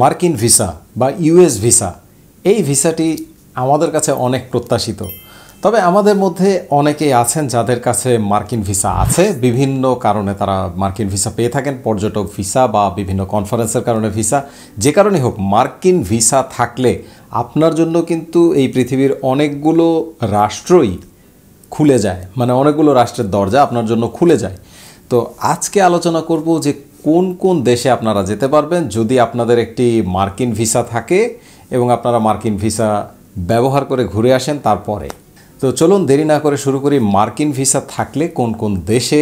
মার্কিন ভিসা বা US visa, এই ভিসাটি আমাদের কাছে অনেক প্রত্যাশিত। তবে আমাদের মধ্যে অনেকেই আছেন যাদের কাছে মার্কিন ভিসা আছে, বিভিন্ন কারণে তারা মার্কিন ভিসা পেয়ে থাকেন, পর্যটক ভিসা বা বিভিন্ন কনফারেন্সের কারণে ভিসা, যে কারণেই হোক মার্কিন ভিসা থাকলে আপনার জন্য কিন্তু এই পৃথিবীর অনেকগুলো রাষ্ট্রই খুলে যায়, মানে অনেকগুলো রাষ্ট্রের দরজা আপনার জন্য খুলে যায়। তো আজকে আলোচনা করব যে কোন কোন দেশে আপনারা যেতে পারবেন যদি আপনাদের একটি মার্কিন ভিসা থাকে এবং আপনারা মার্কিন ভিসা ব্যবহার করে ঘুরে আসেন তারপরে। তো চলুন দেরি না করে শুরু করি। মার্কিন ভিসা থাকলে কোন কোন দেশে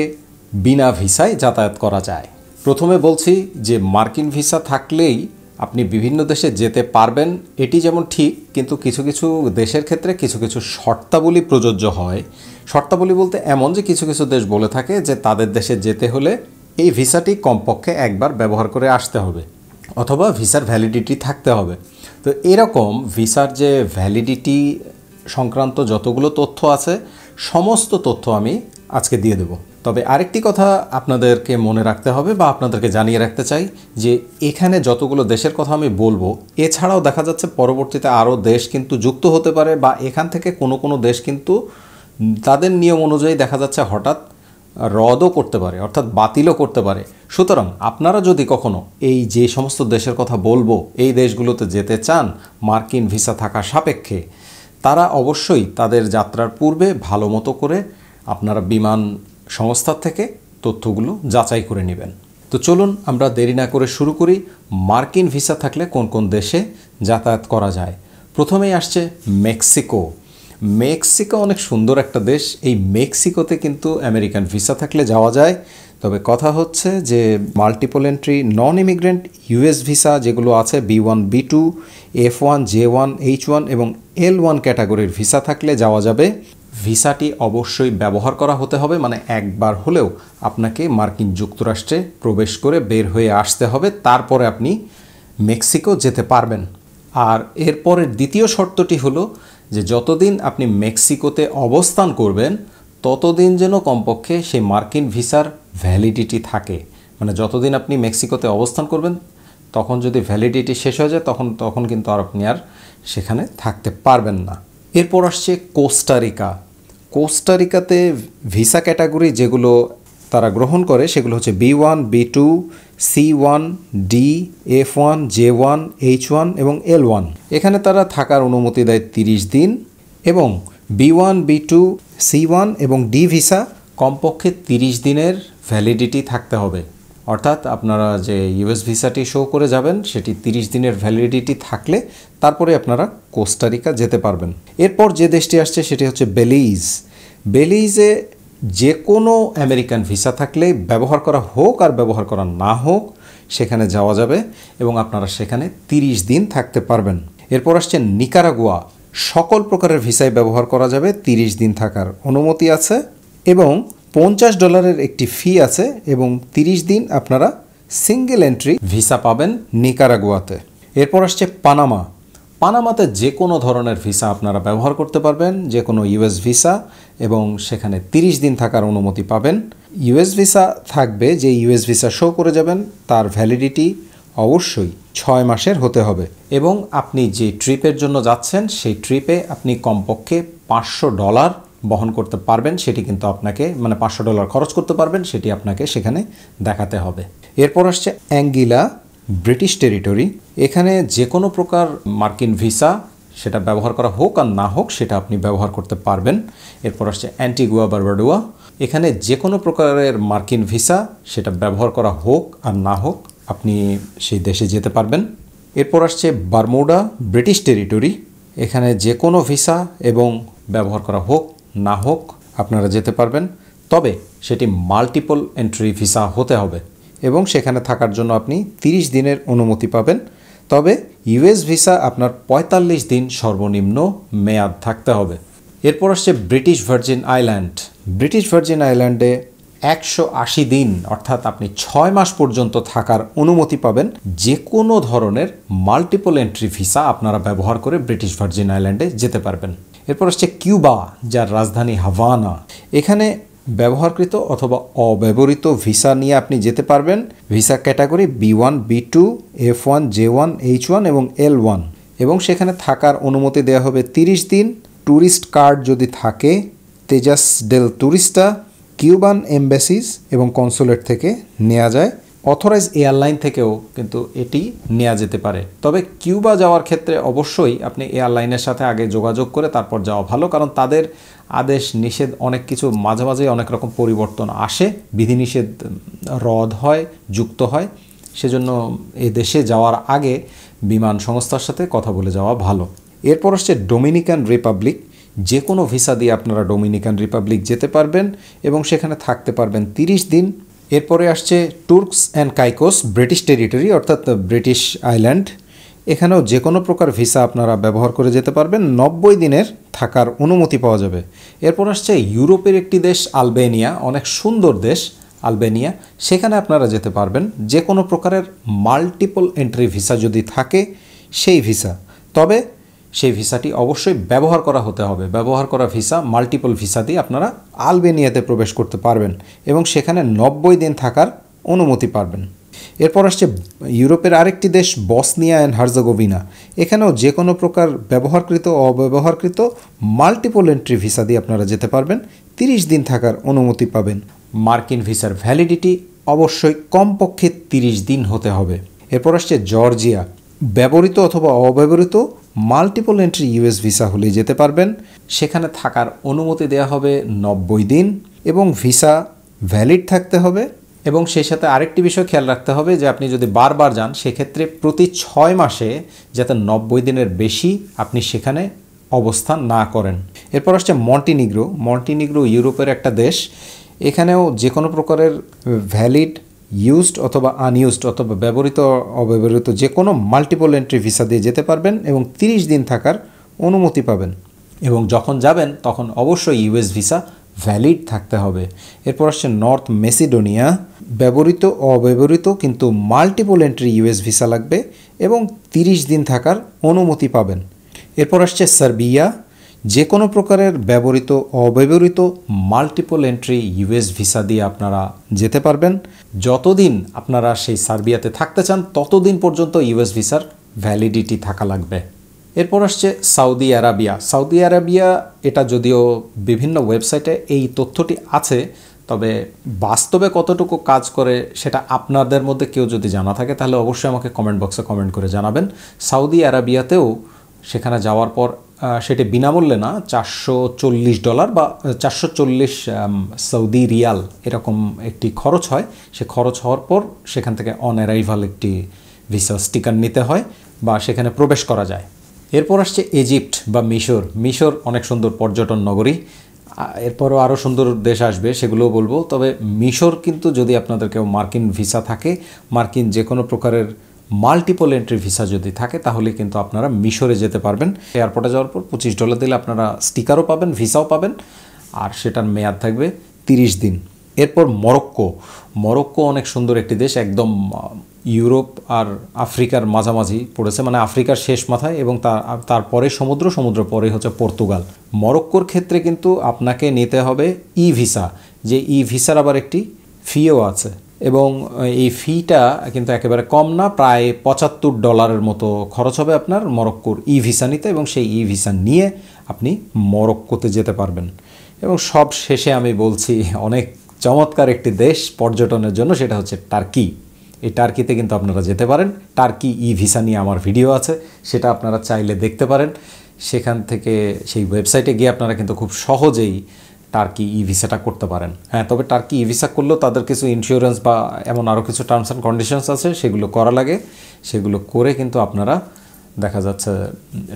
বিনা ভিসায় যাতায়াত করা যায়। প্রথমে বলছি যে মার্কিন ভিসা থাকলেই আপনি বিভিন্ন দেশে যেতে পারবেন, এটি যেমন ঠিক, কিন্তু কিছু কিছু দেশের ক্ষেত্রে কিছু কিছু শর্তাবলী প্রযোজ্য হয়। শর্তাবলী বলতে এমন যে কিছু কিছু দেশ বলে থাকে যে তাদের দেশে যেতে হলে এই ভিসাটি কমপক্ষে একবার ব্যবহার করে আসতে হবে অথবা ভিসার ভ্যালিডিটি থাকতে হবে। তো এরকম ভিসার যে ভ্যালিডিটি সংক্রান্ত যতগুলো তথ্য আছে সমস্ত তথ্য আমি আজকে দিয়ে দেব। তবে আরেকটি কথা আপনাদেরকে মনে রাখতে হবে বা আপনাদেরকে জানিয়ে রাখতে চাই যে এখানে যতগুলো দেশের কথা আমি বলবো, এছাড়াও দেখা যাচ্ছে পরবর্তীতে আরও দেশ কিন্তু যুক্ত হতে পারে বা এখান থেকে কোনো কোনো দেশ কিন্তু তাদের নিয়ম অনুযায়ী দেখা যাচ্ছে হঠাৎ রদও করতে পারে, অর্থাৎ বাতিলও করতে পারে। সুতরাং আপনারা যদি কখনো এই যে সমস্ত দেশের কথা বলবো এই দেশগুলোতে যেতে চান মার্কিন ভিসা থাকা সাপেক্ষে, তারা অবশ্যই তাদের যাত্রার পূর্বে ভালো মতো করে আপনারা বিমান সংস্থার থেকে তথ্যগুলো যাচাই করে নেবেন। তো চলুন আমরা দেরি না করে শুরু করি। মার্কিন ভিসা থাকলে কোন কোন দেশে যাতায়াত করা যায়। প্রথমেই আসছে মেক্সিকো। মেক্সিকো অনেক সুন্দর একটা দেশ। এই মেক্সিকোতে কিন্তু আমেরিকান ভিসা থাকলে যাওয়া যায়। তবে কথা হচ্ছে যে multiple entry non immigrant US visa যেগুলো আছে B1 B2 F1 J1 H1 এবং L1 ক্যাটাগরির ভিসা থাকলে যাওয়া যাবে। ভিসাটি অবশ্যই ব্যবহার করা হতে হবে, মানে একবার হলেও আপনাকে মার্কিন যুক্তরাষ্ট্রে প্রবেশ করে বের হয়ে আসতে হবে, তারপরে আপনি মেক্সিকো যেতে পারবেন। আর এরপরের দ্বিতীয় শর্তটি হলো যে যতদিন আপনি মেক্সিকোতে অবস্থান করবেন ততদিন যেন কমপক্ষে সেই মার্কিন ভিসার ভ্যালিডিটি থাকে। মানে যতদিন আপনি মেক্সিকোতে অবস্থান করবেন তখন যদি ভ্যালিডিটি শেষ হয়ে যায় তখন কিন্তু আপনি আর সেখানে থাকতে পারবেন না। এরপর আসছে কোস্টারিকা। কোস্টারিকাতে ভিসা ক্যাটাগরি যেগুলো তারা গ্রহণ করে সেগুলো হচ্ছে B1 B2 C1 D F1 J1 H1 এবং L1। এখানে তারা থাকার অনুমতি দেয় 30 দিন এবং B1 B2 C1 এবং D ভিসা কমপক্ষে 30 দিনের ভ্যালিডিটি থাকতে হবে। অর্থাৎ আপনারা যে ইউএস ভিসাটি শো করে যাবেন সেটি 30 দিনের ভ্যালিডিটি থাকলে তারপরে আপনারা কোস্টারিকা যেতে পারবেন। এরপর যে দেশটি আসছে সেটি হচ্ছে বেলিজ। বেলিজে যে কোনো আমেরিকান ভিসা থাকলে ব্যবহার করা হোক আর ব্যবহার করা না হোক সেখানে যাওয়া যাবে এবং আপনারা সেখানে 30 দিন থাকতে পারবেন। এরপর আসছে নিকারাগুয়া। সকল প্রকারের ভিসায় ব্যবহার করা যাবে, 30 দিন থাকার অনুমতি আছে এবং $50 একটি ফি আছে এবং 30 দিন আপনারা সিঙ্গেল এন্ট্রি ভিসা পাবেন নিকারাগুয়াতে। এরপর আসছে পানামা। পানামাতে যে কোনো ধরনের ভিসা আপনারা ব্যবহার করতে পারবেন, যে কোনো ইউএস ভিসা, এবং সেখানে 30 দিন থাকার অনুমতি পাবেন। ইউএস ভিসা থাকবে, যে ইউএস ভিসা শো করে যাবেন তার ভ্যালিডিটি অবশ্যই 6 মাসের হতে হবে এবং আপনি যে ট্রিপের জন্য যাচ্ছেন সেই ট্রিপে আপনি কমপক্ষে $500 বহন করতে পারবেন, সেটি কিন্তু আপনাকে মানে $500 খরচ করতে পারবেন সেটি আপনাকে সেখানে দেখাতে হবে। এরপর আসছে অ্যাঙ্গিলা, ব্রিটিশ টেরিটরি। এখানে যে কোনো প্রকার মার্কিন ভিসা সেটা ব্যবহার করা হোক আর না হোক সেটা আপনি ব্যবহার করতে পারবেন। এরপর আসছে অ্যান্টিগুয়া বারবাডোয়া। এখানে যে কোনো প্রকারের মার্কিন ভিসা সেটা ব্যবহার করা হোক আর না হোক আপনি সেই দেশে যেতে পারবেন। এরপর আসছে বারমুডা, ব্রিটিশ টেরিটরি। এখানে যে কোনো ভিসা এবং ব্যবহার করা হোক না হোক আপনারা যেতে পারবেন, তবে সেটি মাল্টিপল এন্ট্রি ভিসা হতে হবে এবং সেখানে থাকার জন্য আপনি 30 দিনের অনুমতি পাবেন। তবে ইউএস ভিসা আপনার 45 দিন সর্বনিম্ন মেয়াদ থাকতে হবে। এরপর আসছে British virgin island. British virgin আইল্যান্ডে 180 দিন অর্থাৎ আপনি 6 মাস পর্যন্ত থাকার অনুমতি পাবেন। যে কোনো ধরনের মাল্টিপল এন্ট্রি ভিসা আপনারা ব্যবহার করে ব্রিটিশ ভার্জিন আইল্যান্ডে যেতে পারবেন। এরপর আসছে কিউবা, যার রাজধানী হাভানা। এখানে ব্যবহারকৃত অথবা অব্যবহৃত ভিসা নিয়ে আপনি যেতে পারবেন। Visa category B1, B2, F1, J1, H1 এবং L1 এবং সেখানে থাকার অনুমতি দেওয়া হবে 30 দিন। ট্যুরিস্ট কার্ড যদি থাকে তেজাস ডেল টুরিস্টা, কিউবান এমবাসিজ এবং কনসুলেট থেকে নেওয়া যায়। অথরাইজ এয়ারলাইন থেকেও কিন্তু এটি নেওয়া যেতে পারে। তবে কিউবা যাওয়ার ক্ষেত্রে অবশ্যই আপনি এয়ারলাইনের সাথে আগে যোগাযোগ করে তারপর যাওয়া ভালো, কারণ তাদের আদেশ নিষেধ অনেক কিছু মাঝে মাঝে অনেক রকম পরিবর্তন আসে, বিধিনিষেধ রদ হয়, যুক্ত হয়। সেজন্য এ দেশে যাওয়ার আগে বিমান সংস্থার সাথে কথা বলে যাওয়া ভালো। এরপর আসছে ডোমিনিকান রিপাবলিক। যে কোনো ভিসা দিয়ে আপনারা ডোমিনিকান রিপাবলিক যেতে পারবেন এবং সেখানে থাকতে পারবেন 30 দিন। এরপরে আসছে টুর্কস অ্যান্ড কাইকোস, ব্রিটিশ টেরিটরি অর্থাৎ ব্রিটিশ আইল্যান্ড। এখানেও যে কোনো প্রকার ভিসা আপনারা ব্যবহার করে যেতে পারবেন, 90 দিনের থাকার অনুমতি পাওয়া যাবে। এরপর আসছে ইউরোপের একটি দেশ আলবেনিয়া, অনেক সুন্দর দেশ আলবেনিয়া। সেখানে আপনারা যেতে পারবেন যে কোনো প্রকারের মাল্টিপল এন্ট্রি ভিসা যদি থাকে সেই ভিসা, তবে সেই ভিসাটি অবশ্যই ব্যবহার করা হতে হবে। ব্যবহার করা ভিসা, মাল্টিপল ভিসা দিয়ে আপনারা আলবেনিয়াতে প্রবেশ করতে পারবেন এবং সেখানে 90 দিন থাকার অনুমতি পাবেন। এরপর আসছে ইউরোপের আরেকটি দেশ বসনিয়া অ্যান্ড হার্জেগোভিনা। এখানেও যে কোনো প্রকার ব্যবহারকৃত অব্যবহারকৃত মাল্টিপল এন্ট্রি ভিসা দিয়ে আপনারা যেতে পারবেন, 30 দিন থাকার অনুমতি পাবেন। মার্কিন ভিসার ভ্যালিডিটি অবশ্যই কমপক্ষে 30 দিন হতে হবে। এরপর আসছে জর্জিয়া। ব্যবহৃত অথবা অব্যবহৃত মাল্টিপল এন্ট্রি ইউএস ভিসা হলে যেতে পারবেন। সেখানে থাকার অনুমতি দেওয়া হবে 90 দিন এবং ভিসা ভ্যালিড থাকতে হবে। এবং সেই সাথে আরেকটি বিষয় খেয়াল রাখতে হবে যে আপনি যদি বারবার যান সেক্ষেত্রে প্রতি 6 মাসে যাতে 90 দিনের বেশি আপনি সেখানে অবস্থান না করেন। এরপর আসছে মন্টিনিগ্রো। মন্টিনিগ্রো ইউরোপের একটা দেশ। এখানেও যে কোনো প্রকারের ভ্যালিড ইউজড অথবা আনইউজড অথবা ব্যবহৃত অব্যবহৃত যে কোনো মাল্টিপল এন্ট্রি ভিসা দিয়ে যেতে পারবেন এবং 30 দিন থাকার অনুমতি পাবেন। এবং যখন যাবেন তখন অবশ্যই ইউএস ভিসা ভ্যালিড থাকতে হবে। এরপর আসছে নর্থ মেসিডোনিয়া। ব্যবহৃত অব্যবহৃত কিন্তু মাল্টিপল এন্ট্রি ইউএস ভিসা লাগবে এবং 30 দিন থাকার অনুমতি পাবেন। এরপর আসছে সার্বিয়া। যে কোনো প্রকারের ব্যবহৃত অব্যবহৃত মাল্টিপল এন্ট্রি ইউএস ভিসা দিয়ে আপনারা যেতে পারবেন। যতদিন আপনারা সেই সার্বিয়াতে থাকতে চান ততদিন পর্যন্ত ইউএস ভিসার ভ্যালিডিটি থাকা লাগবে। এরপর আসছে সৌদি আরবিয়া। সৌদি আরবিয়া এটা যদিও বিভিন্ন ওয়েবসাইটে এই তথ্যটি আছে, তবে বাস্তবে কতটুকু কাজ করে সেটা আপনাদের মধ্যে কেউ যদি জানা থাকে তাহলে অবশ্যই আমাকে কমেন্ট বক্সে কমেন্ট করে জানাবেন। সৌদি আরবিয়াতেও সেখানে যাওয়ার পর সেটি বিনামূল্যে না, $440 বা 440 সৌদি রিয়াল এরকম একটি খরচ হয়। সে খরচ হওয়ার পর সেখান থেকে অন অ্যারাইভাল একটি ভিসা স্টিকার নিতে হয় বা সেখানে প্রবেশ করা যায়। এরপর আসছে ইজিপ্ট বা মিশর। মিশর অনেক সুন্দর পর্যটন নগরী। এরপরও আরও সুন্দর দেশ আসবে, সেগুলোও বলবো। তবে মিশর কিন্তু যদি আপনাদের কেউ মার্কিন ভিসা থাকে, মার্কিন যে কোনো প্রকারের মাল্টিপল এন্ট্রি ভিসা যদি থাকে তাহলে কিন্তু আপনারা মিশরে যেতে পারবেন। এয়ারপোর্টে যাওয়ার পর $25 দিলে আপনারা স্টিকারও পাবেন, ভিসাও পাবেন, আর সেটার মেয়াদ থাকবে 30 দিন। এরপর মরক্কো। মরক্কো অনেক সুন্দর একটি দেশ, একদম ইউরোপ আর আফ্রিকার মাঝামাঝি পড়েছে, মানে আফ্রিকার শেষ মাথায়, এবং তারপরে সমুদ্র পরে হচ্ছে পর্তুগাল। মরক্কোর ক্ষেত্রে কিন্তু আপনাকে নিতে হবে ই ভিসা, যে ই ভিসার আবার একটি ফিও আছে, এবং এই ফিটা কিন্তু একেবারে কম না, প্রায় $75 মতো খরচ হবে আপনার মরক্কোর ই ভিসা নিতে, এবং সেই ই ভিসা নিয়ে আপনি মরক্কোতে যেতে পারবেন। এবং সব শেষে আমি বলছি অনেক চমৎকার একটি দেশ পর্যটনের জন্য, সেটা হচ্ছে টার্কি। এই টার্কিতে কিন্তু আপনারা যেতে পারেন। টার্কি ই ভিসা নিয়ে আমার ভিডিও আছে, সেটা আপনারা চাইলে দেখতে পারেন। সেখান থেকে সেই ওয়েবসাইটে গিয়ে আপনারা কিন্তু খুব সহজেই টার্কি ই ভিসাটা করতে পারেন। হ্যাঁ, তবে টার্কি ই ভিসা করলেও তাদের কিছু ইন্স্যুরেন্স বা এমন আরও কিছু টার্মস অ্যান্ড কন্ডিশনস আছে, সেগুলো করা লাগে। সেগুলো করে কিন্তু আপনারা দেখা যাচ্ছে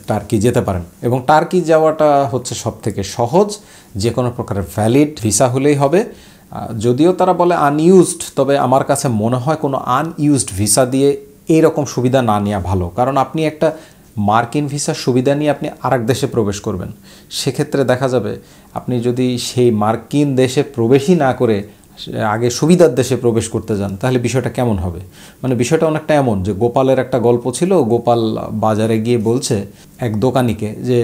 টার্কি যেতে পারেন। এবং টার্কি যাওয়াটা হচ্ছে সবথেকে সহজ, যে কোনো প্রকারের ভ্যালিড ভিসা হলেই হবে। যদিও তারা বলে আনইউজড, তবে আমার কাছে মনে হয় কোনো আনইউজড ভিসা দিয়ে এইরকম সুবিধা না নেওয়া ভালো। কারণ আপনি একটা মার্কিন ভিসার সুবিধা নিয়ে আপনি আরেক দেশে প্রবেশ করবেন, সেক্ষেত্রে দেখা যাবে আপনি যদি সেই মার্কিন দেশে প্রবেশই না করে আগে সুবিধার দেশে প্রবেশ করতে যান, তাহলে বিষয়টা কেমন হবে? মানে বিষয়টা অনেকটা এমন যে গোপালের একটা গল্প ছিল। গোপাল বাজারে গিয়ে বলছে এক দোকানিকে যে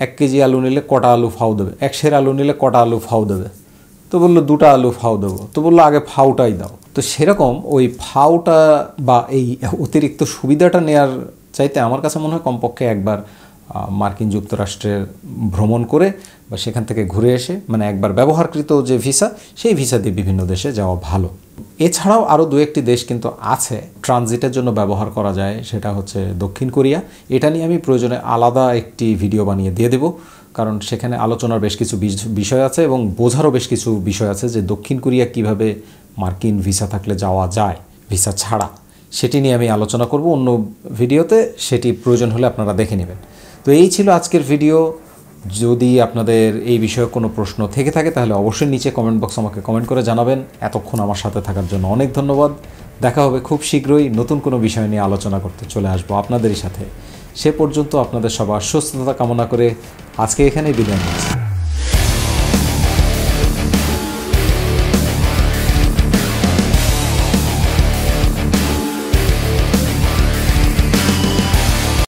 1 কেজি আলু নিলে কটা আলু ফাও দেবে, 1 সের আলু নিলে কটা আলু ফাও দেবে। তো বললো 2টা আলু ফাও দেবো, তো বললো আগে ফাওটাই দাও। তো সেরকম ওই ফাওটা বা এই অতিরিক্ত সুবিধাটা নেওয়ার চাইতে আমার কাছে মনে হয় কমপক্ষে একবার মার্কিন যুক্তরাষ্ট্রের ভ্রমণ করে বা সেখান থেকে ঘুরে এসে, মানে একবার ব্যবহারকৃত যে ভিসা, সেই ভিসা দিয়ে বিভিন্ন দেশে যাওয়া ভালো। এছাড়াও আরও 2-1টি দেশ কিন্তু আছে ট্রানজিটের জন্য ব্যবহার করা যায়, সেটা হচ্ছে দক্ষিণ কোরিয়া। এটা নিয়ে আমি প্রয়োজনে আলাদা একটি ভিডিও বানিয়ে দিয়ে দেবো, কারণ সেখানে আলোচনার বেশ কিছু বিষয় আছে এবং বোঝারও বেশ কিছু বিষয় আছে যে দক্ষিণ কোরিয়া কিভাবে মার্কিন ভিসা থাকলে যাওয়া যায় ভিসা ছাড়া, সেটি নিয়ে আমি আলোচনা করব অন্য ভিডিওতে, সেটি প্রয়োজন হলে আপনারা দেখে নেবেন। তো এই ছিল আজকের ভিডিও। যদি আপনাদের এই বিষয়ে কোনো প্রশ্ন থেকে থাকে তাহলে অবশ্যই নিচে কমেন্ট বক্স আমাকে কমেন্ট করে জানাবেন। এতক্ষণ আমার সাথে থাকার জন্য অনেক ধন্যবাদ। দেখা হবে খুব শীঘ্রই, নতুন কোনো বিষয় নিয়ে আলোচনা করতে চলে আসবো আপনাদেরই সাথে। সে পর্যন্ত আপনাদের সবার সুস্থতা কামনা করে আজকে এখানেই বিদায় নিচ্ছি।